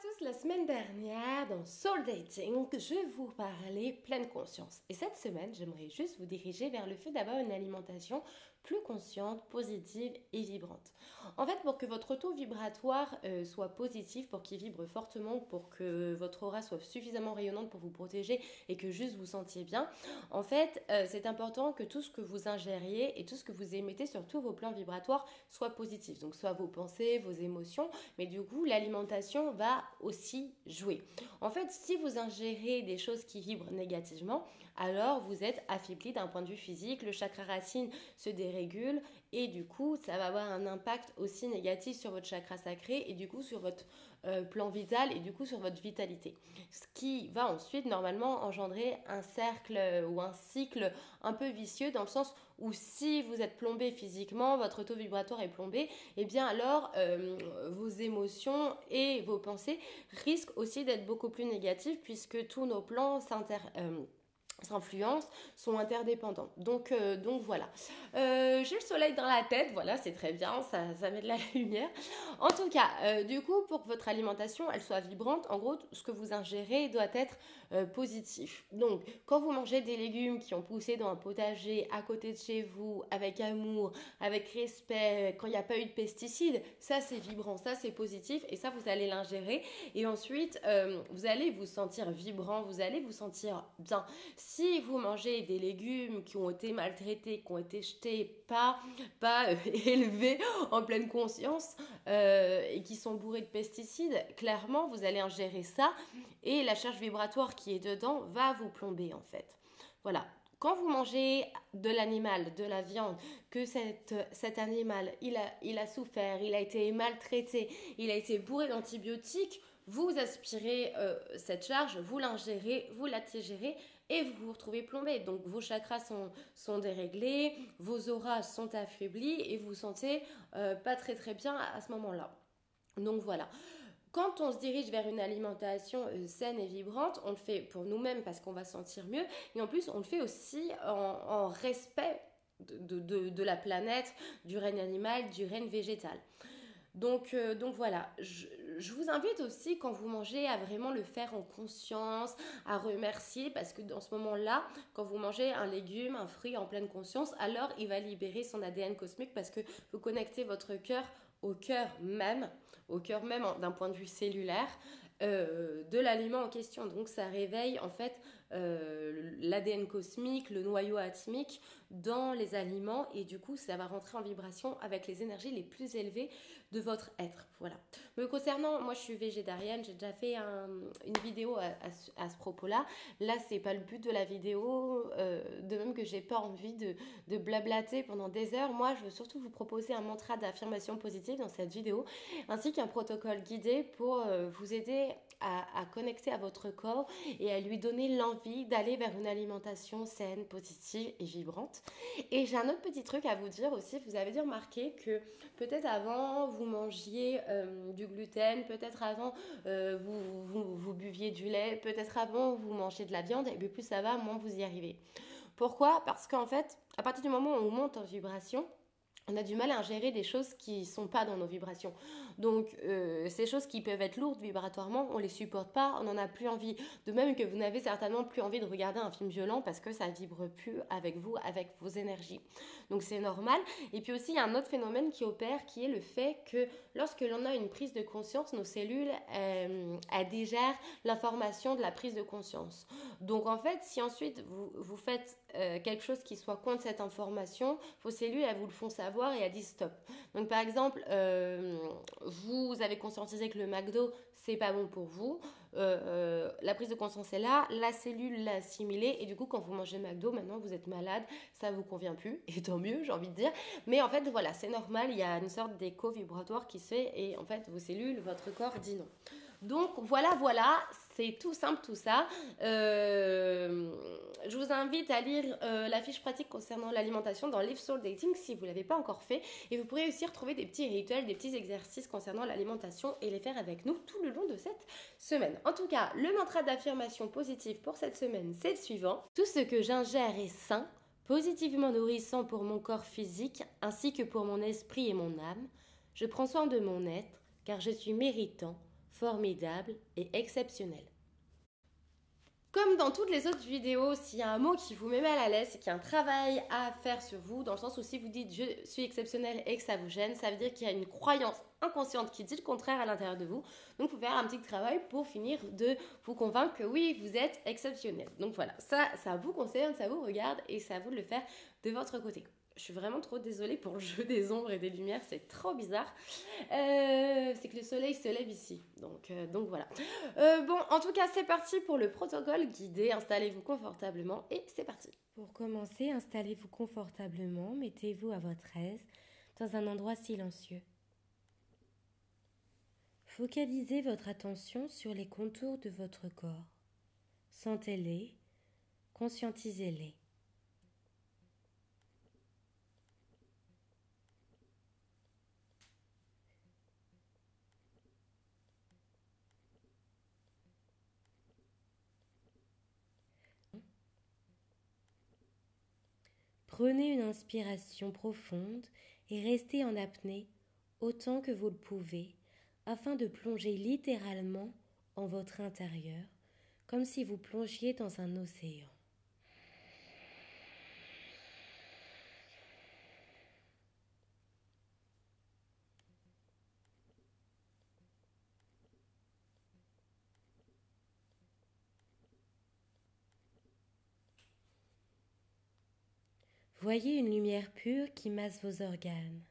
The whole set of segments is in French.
tous, la semaine dernière dans Soul Dating, je vous parlais pleine conscience. Et cette semaine, j'aimerais juste vous diriger vers le fait d'avoir une alimentation plus consciente, positive et vibrante. En fait, pour que votre taux vibratoire soit positif, pour qu'il vibre fortement, pour que votre aura soit suffisamment rayonnante pour vous protéger et que juste vous sentiez bien, en fait, c'est important que tout ce que vous ingériez et tout ce que vous émettez sur tous vos plans vibratoires soit positif. Donc, soit vos pensées, vos émotions, mais du coup, l'alimentation va aussi jouer. En fait, si vous ingérez des choses qui vibrent négativement, alors vous êtes affaibli d'un point de vue physique, le chakra racine se dérégule et du coup, ça va avoir un impact aussi négatif sur votre chakra sacré et du coup sur votre plan vital et du coup sur votre vitalité. Ce qui va ensuite normalement engendrer un cercle ou un cycle un peu vicieux dans le sens où si vous êtes plombé physiquement, votre taux vibratoire est plombé, et bien alors vos émotions et vos pensées risquent aussi d'être beaucoup plus négatives puisque tous nos plans s'influencent, sont interdépendants. Donc voilà. J'ai le soleil dans la tête, voilà, c'est très bien, ça met de la lumière. En tout cas, du coup, pour que votre alimentation, elle soit vibrante, en gros, ce que vous ingérez doit être positif. Donc, quand vous mangez des légumes qui ont poussé dans un potager à côté de chez vous, avec amour, avec respect, quand il n'y a pas eu de pesticides, ça c'est vibrant, ça c'est positif, et ça vous allez l'ingérer. Et ensuite, vous allez vous sentir vibrant, vous allez vous sentir bien. Si vous mangez des légumes qui ont été maltraités, qui ont été jetés, pas élevés en pleine conscience et qui sont bourrés de pesticides, clairement vous allez ingérer ça et la charge vibratoire qui est dedans va vous plomber en fait. Voilà. Quand vous mangez de l'animal, de la viande, que cet animal, il a souffert, il a été maltraité, il a été bourré d'antibiotiques, vous aspirez cette charge, vous l'ingérez, vous la digérez et vous vous retrouvez plombé. Donc vos chakras sont déréglés, vos auras sont affaiblies et vous vous sentez pas très bien à ce moment-là. Donc voilà. Quand on se dirige vers une alimentation saine et vibrante, on le fait pour nous-mêmes parce qu'on va se sentir mieux. Et en plus, on le fait aussi en respect de la planète, du règne animal, du règne végétal. Donc voilà, je vous invite aussi quand vous mangez à vraiment le faire en conscience, à remercier parce que dans ce moment-là, quand vous mangez un légume, un fruit en pleine conscience, alors il va libérer son ADN cosmique parce que vous connectez votre cœur au cœur même d'un point de vue cellulaire de l'aliment en question. Donc ça réveille en fait l'ADN cosmique, le noyau atmique dans les aliments et du coup ça va rentrer en vibration avec les énergies les plus élevées de votre être. Voilà. Me concernant, moi je suis végétarienne, j'ai déjà fait une vidéo à ce propos-là. Là c'est pas le but de la vidéo, de même que j'ai pas envie de blablater pendant des heures. Moi je veux surtout vous proposer un mantra d'affirmation positive dans cette vidéo ainsi qu'un protocole guidé pour vous aider à connecter à votre corps et à lui donner l'envie d'aller vers une alimentation saine, positive et vibrante. Et j'ai un autre petit truc à vous dire aussi, vous avez dû remarquer que peut-être avant vous mangiez du gluten, peut-être avant vous buviez du lait, peut-être avant vous mangez de la viande et plus ça va, moins vous y arrivez. Pourquoi? Parce qu'en fait, à partir du moment où on monte en vibration, on a du mal à ingérer des choses qui ne sont pas dans nos vibrations. Donc, ces choses qui peuvent être lourdes vibratoirement, on ne les supporte pas, on n'en a plus envie. De même que vous n'avez certainement plus envie de regarder un film violent parce que ça ne vibre plus avec vous, avec vos énergies. Donc, c'est normal. Et puis aussi, il y a un autre phénomène qui opère, qui est le fait que lorsque l'on a une prise de conscience, nos cellules, elles digèrent l'information de la prise de conscience. Donc, en fait, si ensuite vous faites quelque chose qui soit contre cette information, vos cellules, elles vous le font savoir et elles disent stop. Donc, par exemple, vous avez conscientisé que le McDo, c'est pas bon pour vous. La prise de conscience est là, la cellule l'a assimilée et du coup, quand vous mangez McDo, maintenant vous êtes malade, ça vous convient plus et tant mieux, j'ai envie de dire. Mais en fait, voilà, c'est normal, il y a une sorte d'écho vibratoire qui se fait et en fait, vos cellules, votre corps dit non. Donc voilà, c'est tout simple tout ça. Je vous invite à lire la fiche pratique concernant l'alimentation dans Live Soul Dating si vous ne l'avez pas encore fait. Et vous pourrez aussi retrouver des petits rituels, des petits exercices concernant l'alimentation et les faire avec nous tout le long de cette semaine. En tout cas, le mantra d'affirmation positive pour cette semaine, c'est le suivant. Tout ce que j'ingère est sain, positivement nourrissant pour mon corps physique ainsi que pour mon esprit et mon âme. Je prends soin de mon être car je suis méritant, formidable et exceptionnel. Comme dans toutes les autres vidéos, s'il y a un mot qui vous met mal à l'aise, c'est qu'il y a un travail à faire sur vous, dans le sens où si vous dites je suis exceptionnel et que ça vous gêne, ça veut dire qu'il y a une croyance inconsciente qui dit le contraire à l'intérieur de vous. Donc, il faut faire un petit travail pour finir de vous convaincre que oui, vous êtes exceptionnel. Donc voilà, ça vous concerne, ça vous regarde et ça vous le faire de votre côté. Je suis vraiment trop désolée pour le jeu des ombres et des lumières, c'est trop bizarre. C'est que le soleil se lève ici, donc voilà. Bon, en tout cas, c'est parti pour le protocole guidé. Installez-vous confortablement et c'est parti. Pour commencer, installez-vous confortablement, mettez-vous à votre aise dans un endroit silencieux. Focalisez votre attention sur les contours de votre corps. Sentez-les, conscientisez-les. Prenez une inspiration profonde et restez en apnée autant que vous le pouvez afin de plonger littéralement en votre intérieur, comme si vous plongiez dans un océan. Voyez une lumière pure qui masse vos organes,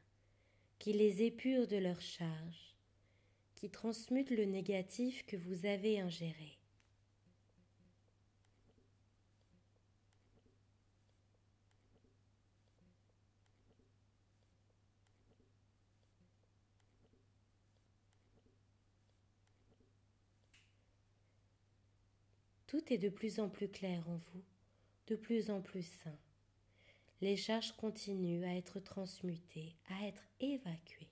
qui les épure de leur charge, qui transmute le négatif que vous avez ingéré. Tout est de plus en plus clair en vous, de plus en plus sain. Les charges continuent à être transmutées, à être évacuées.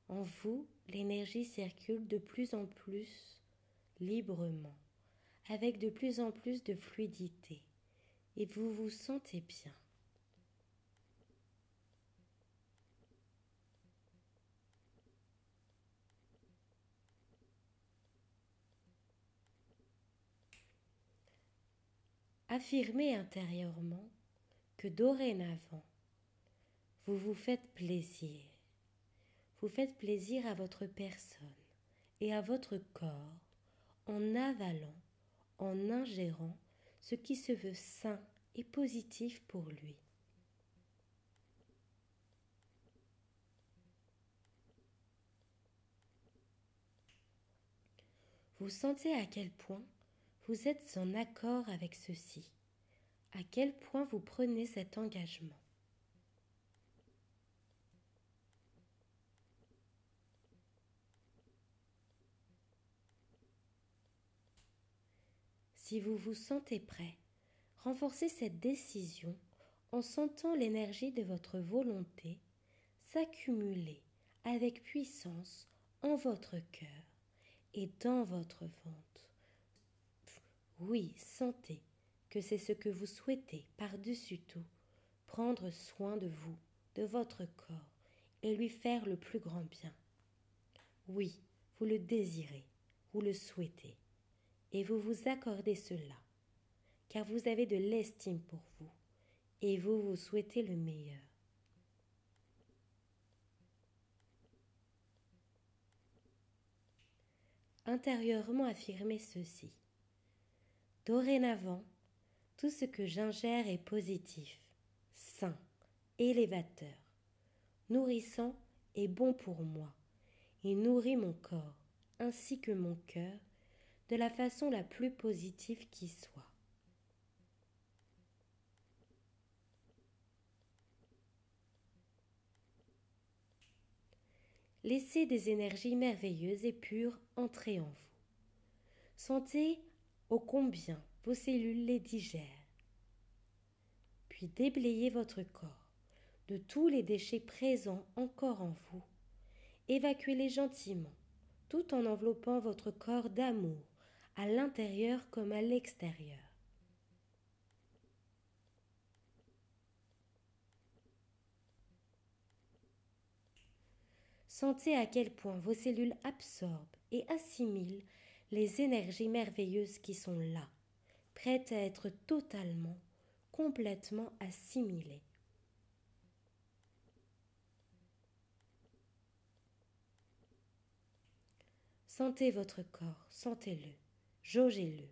En vous, l'énergie circule de plus en plus librement, avec de plus en plus de fluidité, et vous vous sentez bien. Affirmez intérieurement que dorénavant, vous vous faites plaisir. Vous faites plaisir à votre personne et à votre corps en avalant, en ingérant ce qui se veut sain et positif pour lui. Vous sentez à quel point vous êtes en accord avec ceci, à quel point vous prenez cet engagement. Si vous vous sentez prêt, renforcez cette décision en sentant l'énergie de votre volonté s'accumuler avec puissance en votre cœur et dans votre ventre. Oui, sentez que c'est ce que vous souhaitez par-dessus tout, prendre soin de vous, de votre corps et lui faire le plus grand bien. Oui, vous le désirez, vous le souhaitez. Et vous vous accordez cela, car vous avez de l'estime pour vous, et vous vous souhaitez le meilleur. Intérieurement affirmez ceci. Dorénavant, tout ce que j'ingère est positif, sain, élévateur, nourrissant et bon pour moi. Il nourrit mon corps, ainsi que mon cœur, de la façon la plus positive qui soit. Laissez des énergies merveilleuses et pures entrer en vous. Sentez ô combien vos cellules les digèrent. Puis déblayez votre corps de tous les déchets présents encore en vous. Évacuez-les gentiment, tout en enveloppant votre corps d'amour, à l'intérieur comme à l'extérieur. Sentez à quel point vos cellules absorbent et assimilent les énergies merveilleuses qui sont là, prêtes à être totalement, complètement assimilées. Sentez votre corps, sentez-le, jaugez-le.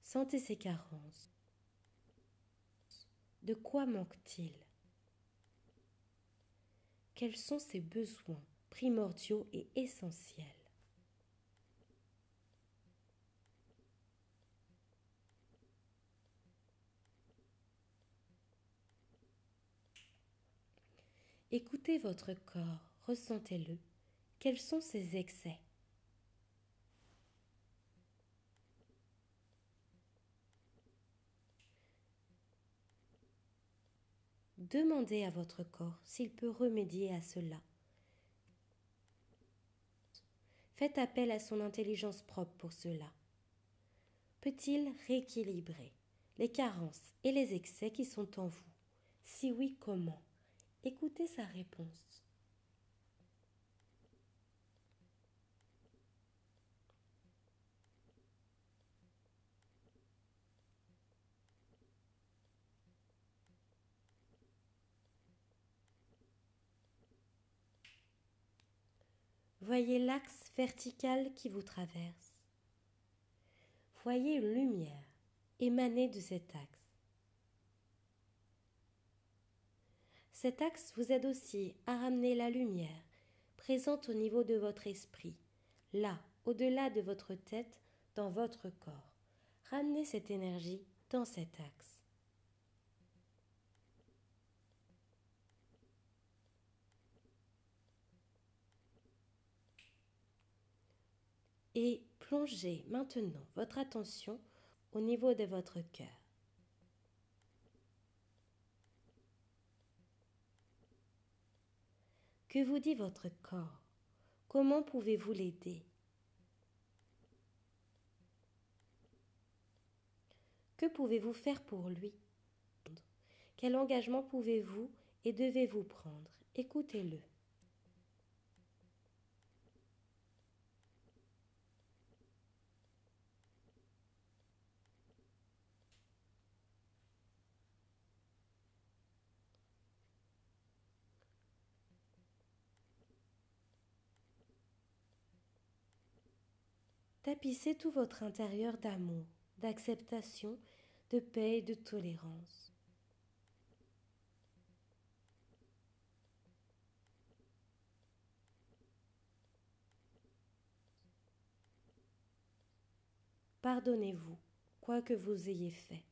Sentez ses carences. De quoi manque-t-il? Quels sont ses besoins primordiaux et essentiels? Écoutez votre corps, ressentez-le. Quels sont ses excès? Demandez à votre corps s'il peut remédier à cela. Faites appel à son intelligence propre pour cela. Peut-il rééquilibrer les carences et les excès qui sont en vous? Si oui, comment? Écoutez sa réponse. Voyez l'axe vertical qui vous traverse. Voyez une lumière émaner de cet axe. Cet axe vous aide aussi à ramener la lumière présente au niveau de votre esprit, là, au-delà de votre tête, dans votre corps. Ramenez cette énergie dans cet axe. Et plongez maintenant votre attention au niveau de votre cœur. Que vous dit votre corps? Comment pouvez-vous l'aider? Que pouvez-vous faire pour lui? Quel engagement pouvez-vous et devez-vous prendre? Écoutez-le. Tapissez tout votre intérieur d'amour, d'acceptation, de paix et de tolérance. Pardonnez-vous, quoi que vous ayez fait.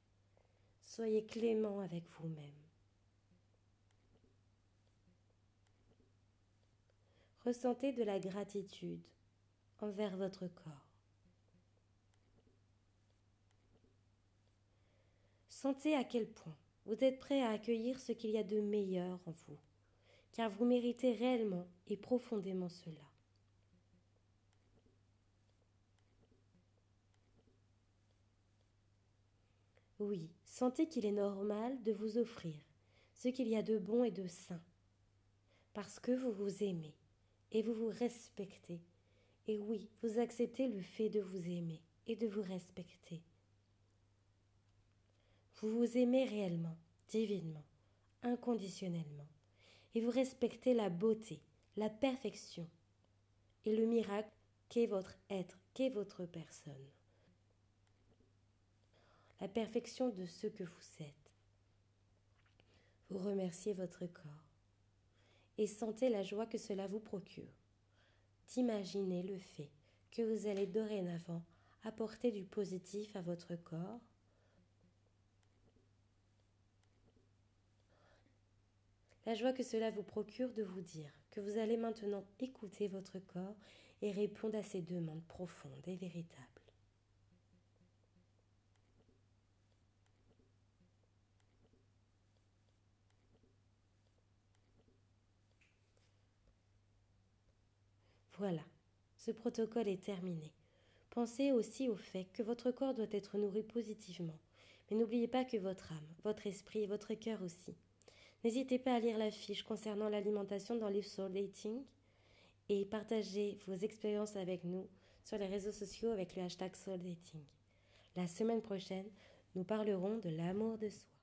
Soyez clément avec vous-même. Ressentez de la gratitude envers votre corps. Sentez à quel point vous êtes prêt à accueillir ce qu'il y a de meilleur en vous, car vous méritez réellement et profondément cela. Oui, sentez qu'il est normal de vous offrir ce qu'il y a de bon et de sain, parce que vous vous aimez et vous vous respectez. Et oui, vous acceptez le fait de vous aimer et de vous respecter. Vous vous aimez réellement, divinement, inconditionnellement, et vous respectez la beauté, la perfection et le miracle qu'est votre être, qu'est votre personne. La perfection de ce que vous êtes. Vous remerciez votre corps et sentez la joie que cela vous procure d'imaginer le fait que vous allez dorénavant apporter du positif à votre corps. La joie que cela vous procure de vous dire que vous allez maintenant écouter votre corps et répondre à ses demandes profondes et véritables. Voilà, ce protocole est terminé. Pensez aussi au fait que votre corps doit être nourri positivement. Mais n'oubliez pas que votre âme, votre esprit et votre cœur aussi N'hésitez pas à lire la fiche concernant l'alimentation dans Live Soul Dating et partagez vos expériences avec nous sur les réseaux sociaux avec le hashtag Soul Dating. La semaine prochaine, nous parlerons de l'amour de soi.